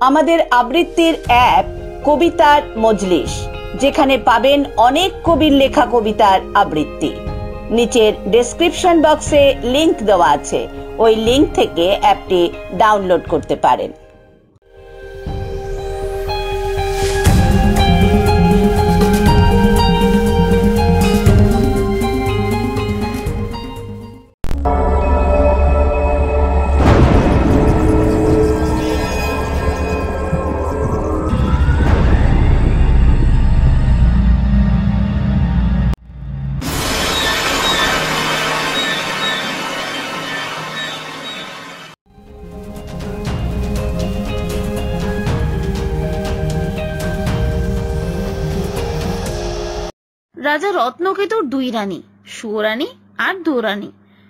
আমাদের আবৃত্তির অ্যাপ কবিতার মজলিস, যেখানে পাবেন অনেক কবির লেখা কবিতার আবৃত্তি। নিচের ডেসক্রিপশন বক্সে লিংক দেওয়া আছে, ওই লিংক থেকে অ্যাপটি ডাউনলোড করতে পারেন। রাজা রত্নকেতুর দুই রানী, সুরানী আর দৌরানী।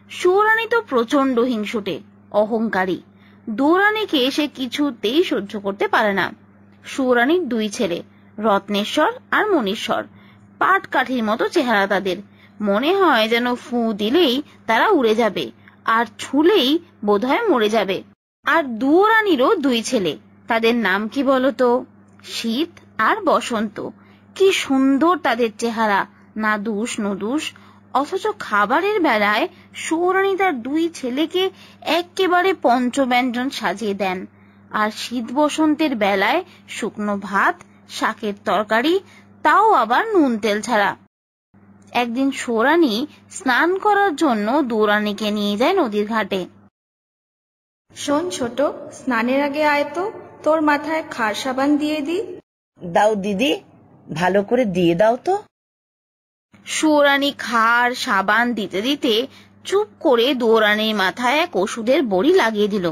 সুরানী তো প্রচন্ড হিংসুটে, অহংকারী। দৌরানীকে সে কিছুতেই সহ্য করতে পারে না। সুরানীর দুই ছেলে, রত্নেশ্বর আর মণীশ্বর, পাটকাঠির মতো চেহারা তাদের। মনে হয় যেন ফু দিলেই তারা উড়ে যাবে, আর ছুলেই বোধহয় মরে যাবে। আর দৌরানীরও দুই ছেলে, তাদের নাম কি বলতো? শীত আর বসন্ত। কি সুন্দর তাদের চেহারা, নাদুস নুদুস। অথচ খাবারের বেলায় সুরানী তার দুই ছেলেকে একেবারে পঞ্চব্যঞ্জন সাজিয়ে দেন। আর শীত বসন্তের বেলায় শুকনো ভাত, শাকের তরকারি, তাও আবার নুন তেল ছাড়া। একদিন সুরানী স্নান করার জন্য দৌরানীকে নিয়ে যায় নদীর ঘাটে। শোন ছোট, স্নানের আগে আয় তো, তোর মাথায় খার সাবান দিয়ে দি। দাও দিদি, ভালো করে দিয়ে দাও তো। সুরানী খার সাবান দিতে দিতে চুপ করে দৌরানীর মাথায় এক ওষুধের বড়ি লাগিয়ে দিল।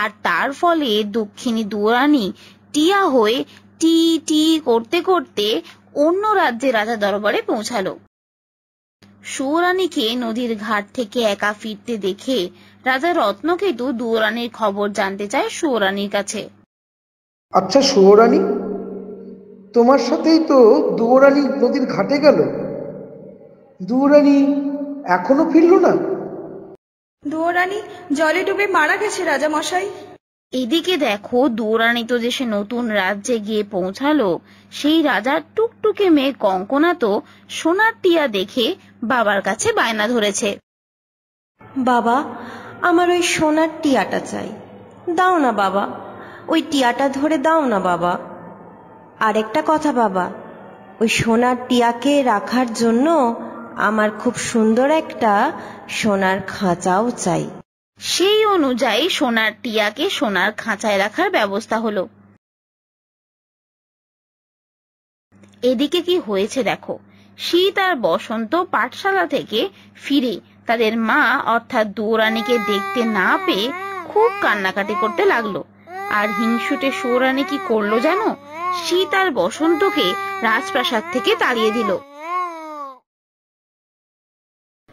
আর তার ফলে দক্ষিণী দৌরানী টিয়া হয়ে টি টি করতে করতে অন্য রাজ্যে রাজা দরবারে পৌঁছালো। সুরানীকে নদীর ঘাট থেকে একা ফিরতে দেখে রাজা রত্নকেতু দৌরানীর খবর জানতে চায় সুরানীর কাছে। আচ্ছা সুরানী, তোমার সাথেই তো দৌরানী নদীর ঘাটে গেল, দৌরানী এখনো ফিরল না? দৌরানী জলে ডুবে মারা গেছে রাজা মশাই। এদিকে দেখো, দৌরানী তো যে সে নতুন রাজ্যে গিয়ে পৌঁছালো, সেই রাজার টুকটুকে মেয়ে কঙ্কনা তো সোনার টিয়া দেখে বাবার কাছে বায়না ধরেছে। বাবা, আমার ওই সোনার টিয়াটা চাই, দাও না বাবা, ওই টিয়াটা ধরে দাও না বাবা। আরেকটা কথা বাবা, ওই সোনার টিয়াকে রাখার জন্য আমার খুব সুন্দর একটা সোনার খাঁচাও চাই। সেই অনুযায়ী সোনার টিয়াকে সোনার খাঁচায় রাখার ব্যবস্থা হলো। এদিকে কি হয়েছে দেখো, শীত আর বসন্ত পাঠশালা থেকে ফিরে তাদের মা অর্থাৎ দৌরানীকে দেখতে না পেয়ে খুব কান্নাকাটি করতে লাগলো। আর হিংসুটে সুরানী কি করলো জানো? শীত আর বসন্তকে রাজপ্রাসাদ থেকে তাড়িয়ে দিল।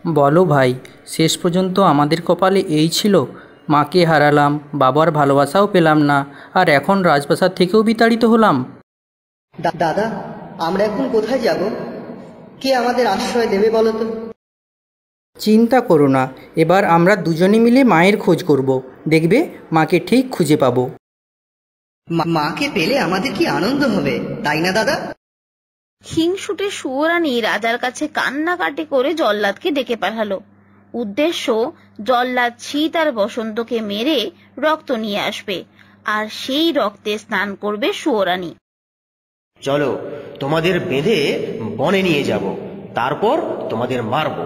বলো ভাই, শেষ পর্যন্ত আমাদের কপালে এই ছিল? মাকে হারালাম, বাবার ভালোবাসাও পেলাম না, আর এখন রাজপ্রাসাদ থেকেও বিতাড়িত হলাম। দাদা, আমরা এখন কোথায় যাব? কে আমাদের আশ্রয় দেবে বলো তো? চিন্তা করো না, এবার আমরা দুজনে মিলে মায়ের খোঁজ করব, দেখবে মাকে ঠিক খুঁজে পাবো। মাকে পেলে আমাদের কি আনন্দ হবে, তাই না দাদা? হিংসুটে সুরানী রাজার কাছে কান্নাকাটি করে জল্লাদকে ডেকে পাঠালো। উদ্দেশ্য, জল্লাদ শীত আর বসন্তকে মেরে রক্ত নিয়ে আসবে, আর সেই রক্তে স্নান করবে সুরানী। চলো, তোমাদের বেঁধে বনে নিয়ে যাব, তারপর তোমাদের মারব।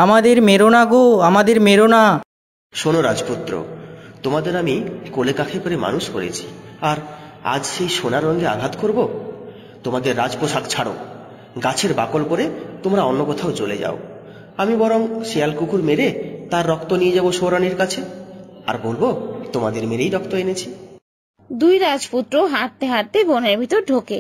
আমাদের মেরো না গো, আমাদের মেরো না। শোনো রাজপুত্র, তোমাদের আমি কোলে কাঁখে করে মানুষ করেছি, আর আজ সেই সোনার রঙে আঘাত করব? তোমাদের রাজপোশাক ছাড়ো, গাছের বাকল পরে তোমরা অন্য কোথাও চলে যাও। আমি বরং শিয়াল কুকুর মেরে তার রক্ত নিয়ে যাব সুরানীর কাছে, আর বলবো তোমাদের মেরেই রক্ত এনেছি। দুই রাজপুত্র হাঁটতে হাঁটতে বনের ভিতর ঢোকে,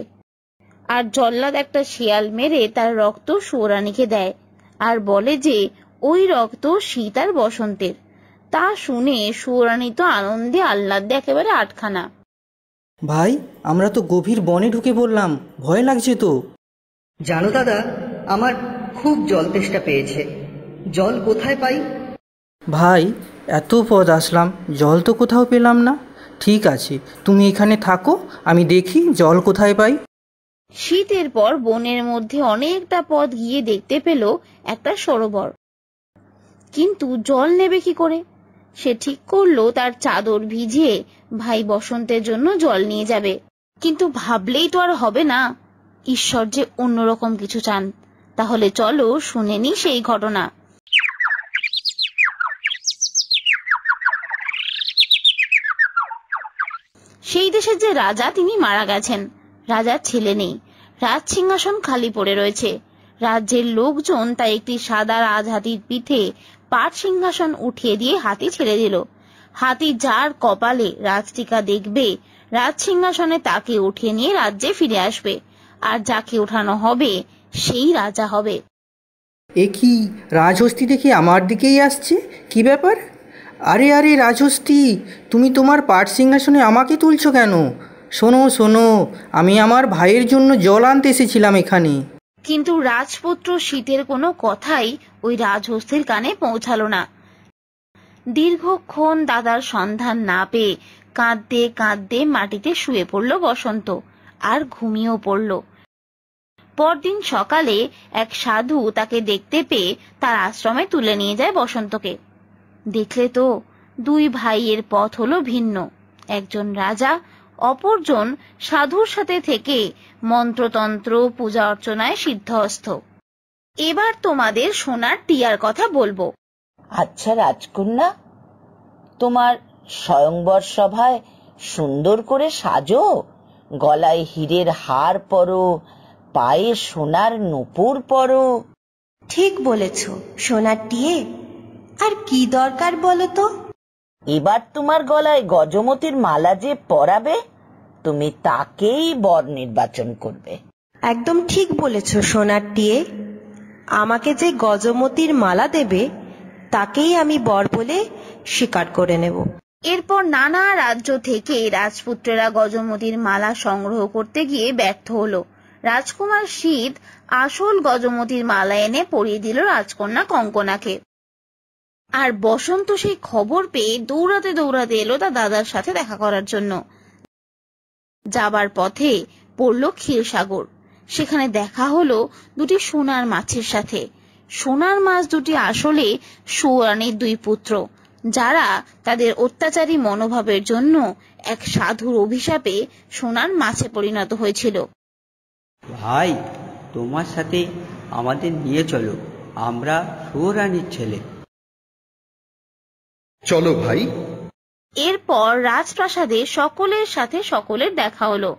আর জল্লাদ একটা শিয়াল মেরে তার রক্ত সুরানীকে দেয়, আর বলে যে ওই রক্ত শীত আর বসন্তের। তা শুনে সুরানী তো আনন্দে আহ্লাদে একেবারে আটখানা। ভাই, আমরা তো গভীর বনে ঢুকে পড়লাম, ভয় লাগছে তো। জানো দাদা, আমার খুব জল তেষ্টা পেয়েছে, জল কোথায় পাই? ভাই, এত পথ আসলাম, জল তো কোথাও পেলাম না, ঠিক আছে, তুমি এখানে থাকো, আমি দেখি জল কোথায় পাই। শীতের পর বনের মধ্যে অনেকটা পথ গিয়ে দেখতে পেল একটা সরোবর, কিন্তু জল নেবে কি করে? সে ঠিক করলো তার চাদর ভিজিয়ে ভাই বসন্তের জন্য জল নিয়ে যাবে। কিন্তু ভাবলেই তো আর হবে না, ঈশ্বর যে অন্যরকম কিছু চান। তাহলে চলো শুনে নি সেই ঘটনা। সেই দেশের যে রাজা, তিনি মারা গেছেন। রাজার ছেলে নেই, রাজ সিংহাসন খালি পড়ে রয়েছে। রাজ্যের লোকজন তাই একটি সাদা রাজহাতির পিঠে পাট সিংহাসন উঠিয়ে দিয়ে হাতি ছেড়ে দিল। হাতি যার কপালে রাজটিকা দেখবে, রাজ সিংহাসনে তাকে উঠিয়ে নিয়ে রাজ্যে ফিরে আসবে, আর যাকে ওঠানো হবে সেই রাজা হবে। এ কি, রাজহস্তি দেখি আমার দিকেই আসছে, কি ব্যাপার? আরে আরে রাজহস্তি, তুমি তোমার পাট সিংহাসনে আমাকে তুলছো কেন? শোনো শোনো, আমি আমার ভাইয়ের জন্য জল আনতে এসেছিলাম এখানে। কিন্তু রাজপুত্র শীতের কোনো কথাই ওই রাজহস্তির কানে পৌঁছালো না। দীর্ঘক্ষণ দাদার সন্ধান না পেয়ে কাঁদতে কাঁদতে মাটিতে শুয়ে পড়ল বসন্ত, আর ঘুমিয়েও পড়ল। পরদিন সকালে এক সাধু তাকে দেখতে পেয়ে তার আশ্রমে তুলে নিয়ে যায় বসন্তকে। দেখলে তো, দুই ভাইয়ের পথ হলো ভিন্ন। একজন রাজা, অপরজন সাধুর সাথে থেকে মন্ত্রতন্ত্র পূজা অর্চনায় সিদ্ধহস্ত। এবার তোমাদের সোনার টিয়ার কথা বলবো। আচ্ছা রাজকন্যা, তোমার স্বয়ংবর সভায় সুন্দর করে সাজো, গলায় হীরের হার পরো, পায়ে সোনার নূপুর পরো। ঠিক বলেছ সোনার টিয়ে, আর কি দরকার বলো তো? এবার তোমার গলায় গজমতির মালা যে পরাবে, তুমি তাকেই বর নির্বাচন করবে। একদম ঠিক বলেছ সোনার টিয়ে, আমাকে যে গজমতির মালা দেবে তাকেই আমি বর বলে স্বীকার করে নেব। এরপর নানা রাজ্য থেকে রাজপুত্রেরা গজমতির মালা সংগ্রহ করতে গিয়ে ব্যর্থ হলো। রাজকুমার শীত আসল গজমতির মালা এনে পরিয়ে দিল রাজকন্যা কঙ্কনাকে। আর বসন্ত সেই খবর পেয়ে দৌড়াতে দৌড়াতে এলো তার দাদার সাথে দেখা করার জন্য। যাবার পথে পড়ল ক্ষীরসাগর। সেখানে দেখা হলো দুটি সোনার মাছের সাথে। সোনার মাছ দুটি আসলে সুরানীর দুই পুত্র, যারা তাদের অত্যাচারী মনোভাবের জন্য এক সাধুর অভিশাপে সোনার মাছে পরিণত হয়েছিল। ভাই, তোমার সাথে আমাদের নিয়ে চলো, আমরা সুরানীর ছেলে। চলো ভাই। এরপর রাজপ্রাসাদে সকলের সাথে সকলের দেখা হলো।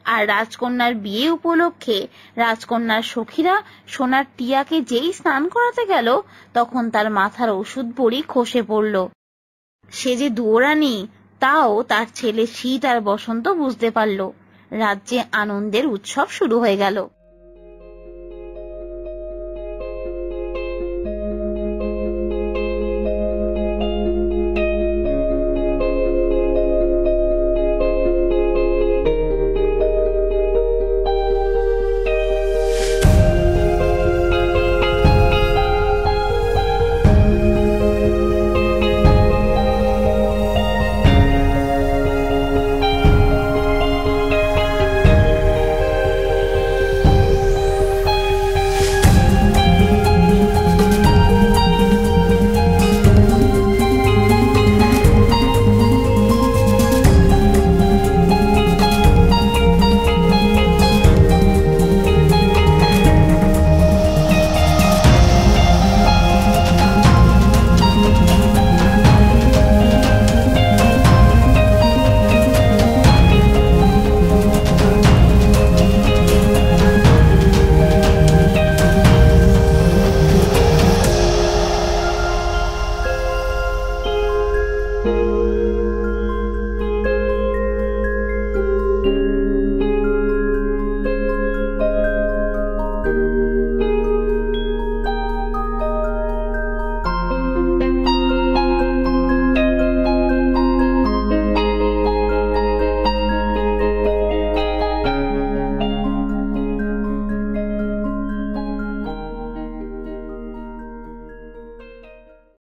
আর রাজকন্যার বিয়ে উপলক্ষে রাজকন্যার সখীরা সোনার টিয়াকে যেই স্নান করাতে গেল, তখন তার মাথার ওষুধ বড়ি খসে পড়ল। সে যে দুয়োরানী, তাও তার ছেলে শীত আর বসন্ত বুঝতে পারল। রাজ্যে আনন্দের উৎসব শুরু হয়ে গেল।